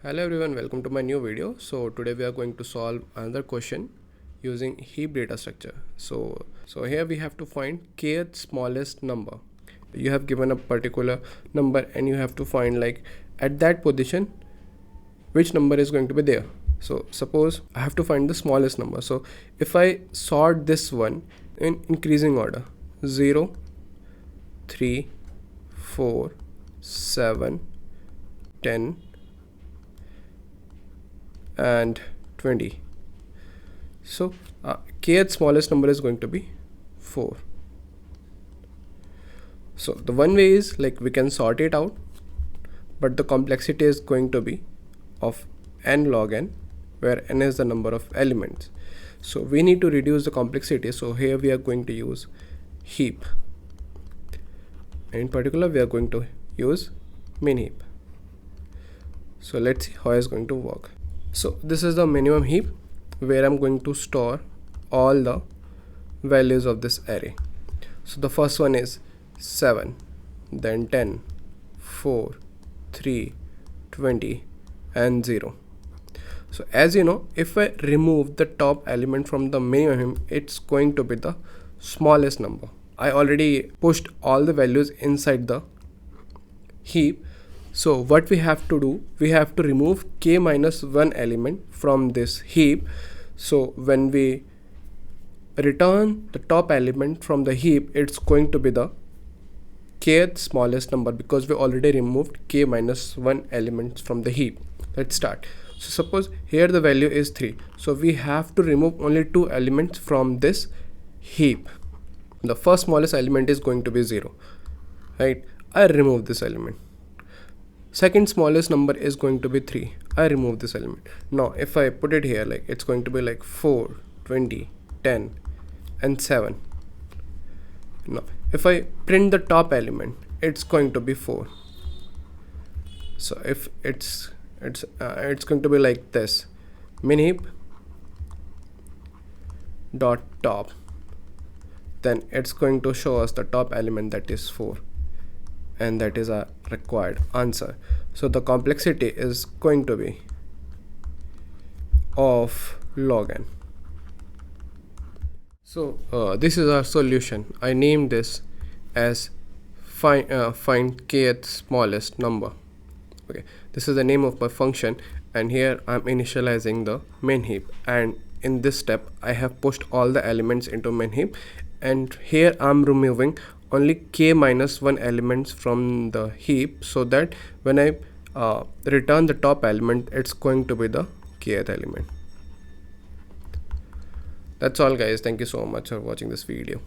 Hello everyone, welcome to my new video. So today we are going to solve another question using heap data structure. So here we have to find kth smallest number. You have given a particular number and you have to find like at that position which number is going to be there. So suppose I have to find the smallest number. So if I sort this one in increasing order 0, 3, 4, 7, 10 and 20. So kth smallest number is going to be 4. So the one way is like we can sort it out, but the complexity is going to be of n log n, where n is the number of elements. So we need to reduce the complexity. So here we are going to use heap. In particular, we are going to use min-heap. So let's see how it's going to work. So this is the minimum heap where I'm going to store all the values of this array. So the first one is 7, then 10, 4, 3, 20 and 0. So as you know, if I remove the top element from the minimum heap, it's going to be the smallest number. I already pushed all the values inside the heap. So what we have to do, we have to remove k minus 1 element from this heap. So when we return the top element from the heap, it's going to be the kth smallest number because we already removed k minus 1 elements from the heap. Let's start. So suppose here the value is 3. So we have to remove only 2 elements from this heap. The first smallest element is going to be 0, right? I remove this element. Second smallest number is going to be 3. I remove this element. Now if I put it here, like it's going to be like 4, 20, 10 and 7. Now if I print the top element, it's going to be 4. So if it's going to be like this, min-heap dot top, then it's going to show us the top element, that is 4. And that is our required answer. So the complexity is going to be of log n. So this is our solution. I named this as find kth smallest number. Okay, this is the name of my function, and here I'm initializing the main heap, and in this step I have pushed all the elements into main heap, and here I'm removing only k minus 1 elements from the heap, so that when I return the top element, it's going to be the kth element. That's all guys. Thank you so much for watching this video.